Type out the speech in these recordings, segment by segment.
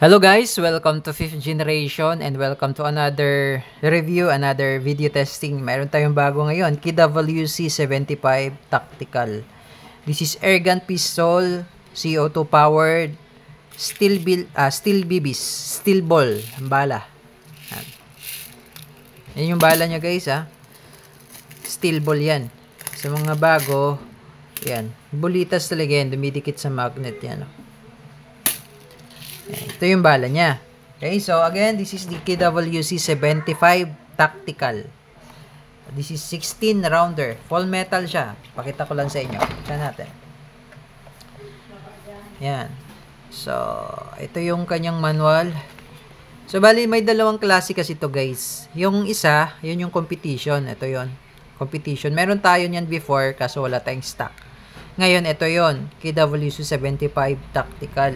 Hello guys, welcome to 5th generation and welcome to another review, another video testing. Mayroon tayong bago ngayon, KWC 75 Tactical. This is airgun pistol, CO2 powered, steel BBs, steel ball, ang bala. Yan yung bala niya guys ha. Steel ball yan. Sa mga bago, yan. Bulitas talaga yan, dumidikit sa magnet yan. Ito yung bala niya. Okay, so again, this is the KWC 75 Tactical. This is 16 rounder. Full metal siya. Pakita ko lang sa inyo. Tignan natin. Yan. So, ito yung kanyang manual. So, bali, may dalawang klase kasi ito guys. Yung isa, yun yung competition. Ito yun. Competition. Meron tayo niyan before, kaso wala tayong stock. Ngayon, ito yun. KWC 75 Tactical.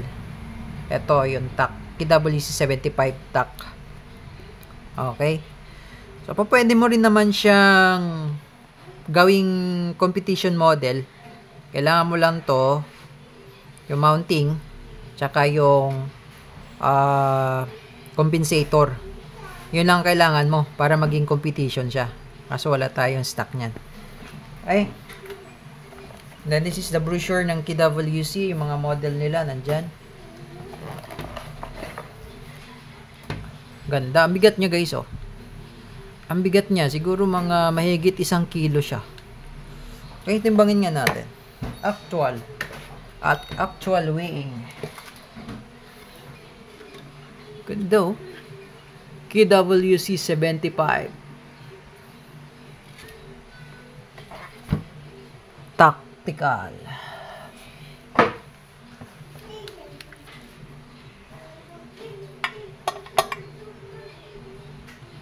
Ito yung KWC 75 TAC. Okay. So, pwede mo rin naman siyang gawing competition model. Kailangan mo lang to, yung mounting, tsaka yung compensator. Yun lang kailangan mo para maging competition siya. Kaso wala tayong stock niyan. Okay. Then, this is the brochure ng KWC. Yung mga model nila, nandyan. Ganda. Ang bigat niya guys, oh. Ang bigat niya. Siguro mga mahigit 1 kilo siya. Okay, timbangin nga natin. Actual. At actual weighing. Ganda, oh. KWC 75. Tactical.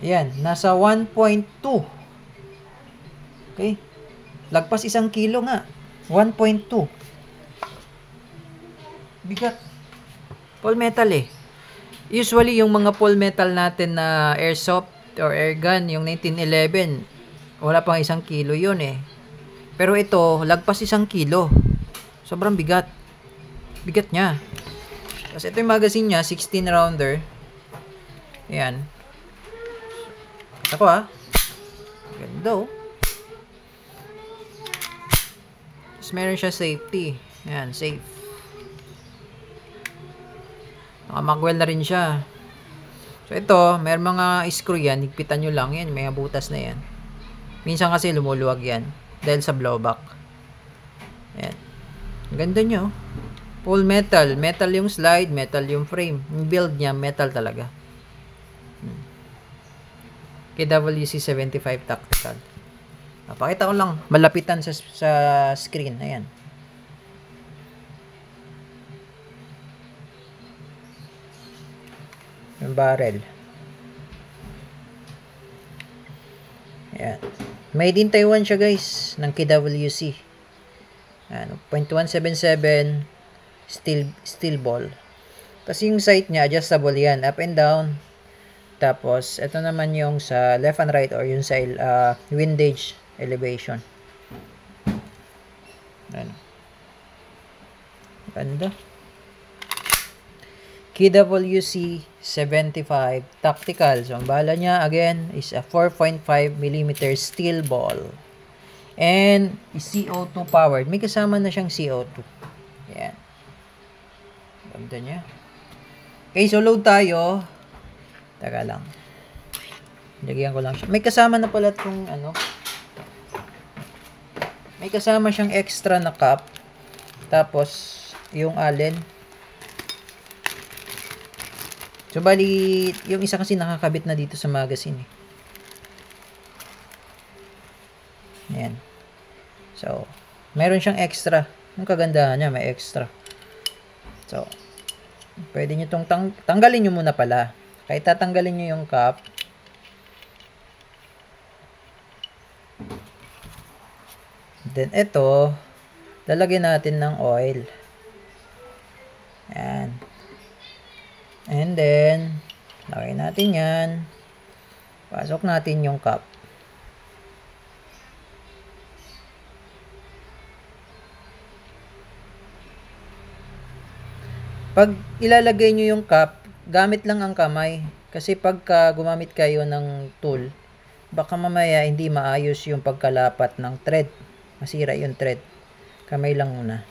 Ayan, nasa 1.2. Okay. Lagpas 1 kilo nga. 1.2. Bigat. Full metal eh. Usually, yung mga full metal natin na airsoft or airgun, yung 1911, wala pang 1 kilo yun eh. Pero ito, lagpas 1 kilo. Sobrang bigat. Bigat niya. Kasi ito yung magazine niya, 16 rounder. Ayan. Ako ganda oh. Tapos meron siya safety. Ayan, safe. Naka-magwell na rin siya. So ito, may mga screw yan. Higpitan nyo lang yan. May butas na yan. Minsan kasi lumuluwag yan. Dahil sa blowback. Ayan. Ang ganda nyo. Full metal. Metal yung slide. Metal yung frame. Yung build niya, metal talaga. KWC 75 Tactical. Pakita ko lang malapitan sa screen. Ayan. Yung barrel. Ayan. Made in Taiwan siya guys. Ng KWC. Ayan. 0.177 steel ball. Tapos yung sight niya adjustable yan. Up and down. Tapos, ito naman yung sa left and right or yung sa windage elevation. Ayan. Ganda. KWC 75 Tactical. So, ang bala niya, again, is a 4.5mm steel ball. And, CO2 powered. May kasama na siyang CO2. Ayan. Ganda niya. Okay, so load tayo. Taka lang. Lagyan ko lang siya. May kasama na pala itong ano. May kasama siyang extra na cup. Tapos, yung allen. So, bali, yung isa kasi nakakabit na dito sa magazine. Ayan. So, meron siyang extra. Yung kagandahan niya, may extra. So, pwede nyo itong tanggalin nyo muna pala. Kahit tatanggalin nyo yung cup. Then, ito, lalagyan natin ng oil. Ayan. And then, lagay natin yan. Pasok natin yung cup. Pag ilalagay nyo yung cup, gamit lang ang kamay. Kasi pagka gumamit kayo ng tool, baka mamaya hindi maayos yung pagkalapat ng thread. Masira yung thread. Kamay lang muna.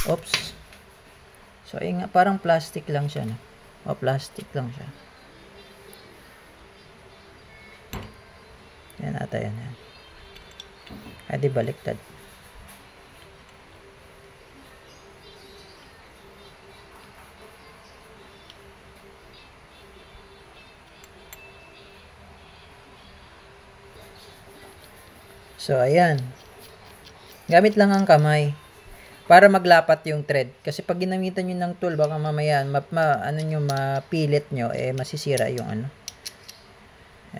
Oops. So, ayun nga, parang plastic lang siya, no? O, plastic lang siya. Yan ata yan. Ay, di baliktad. So, ayan. Gamit lang ang kamay para maglapat yung thread. Kasi pag ginamitan nyo ng tool, baka mamaya, mapilit nyo, masisira yung ano.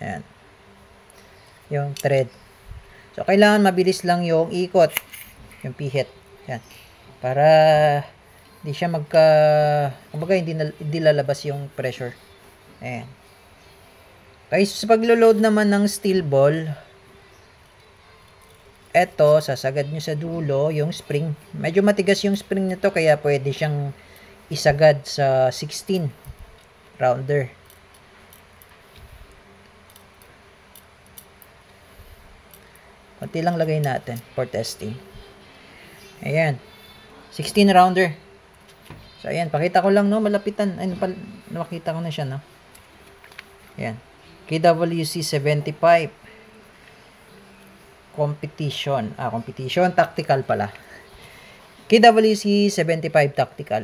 Ayan. Yung thread. So, kailangan mabilis lang yung ikot. Yung pihit. Ayan. Para hindi siya kumbaga hindi lalabas yung pressure. Ayan. Okay, so sa paglo-load naman ng steel ball, eto, sasagad nyo sa dulo yung spring. Medyo matigas yung spring nito kaya pwede siyang isagad sa 16 rounder. Konti lang lagay natin for testing. Ayan. 16 rounder. So, ayan. Pakita ko lang, no? Malapitan. Ay, nakita ko na siya, no? Ayan. KWC 75. Competition. Competition. Tactical pala. KWC 75 Tactical.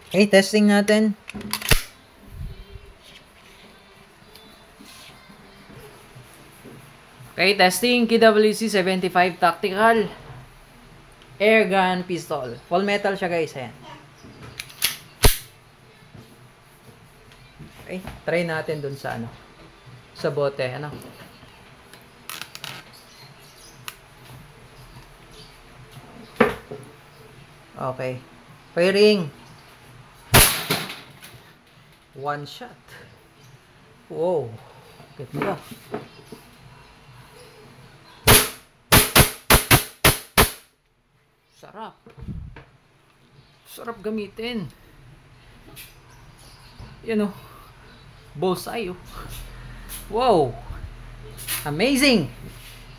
Okay, testing natin. Okay, testing. KWC 75 Tactical. Airgun pistol. Full metal siya, guys. Ayan. Okay, try natin dun sa sa bote, Okay. Firing. One shot. Wow. Ganda. Sarap. Sarap gamitin. Yan o. Bullseye oh. Wow. Amazing.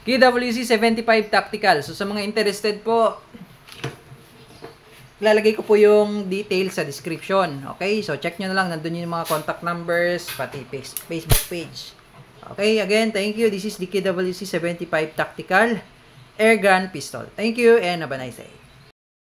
KWC 75 Tactical. So sa mga interested po, lalagay ko po yung details sa description. Okay? So check nyo na lang. Nandun yung mga contact numbers, pati Facebook page. Okay? Again, thank you. This is the KWC 75 Tactical Airgun Pistol. Thank you and have a nice day.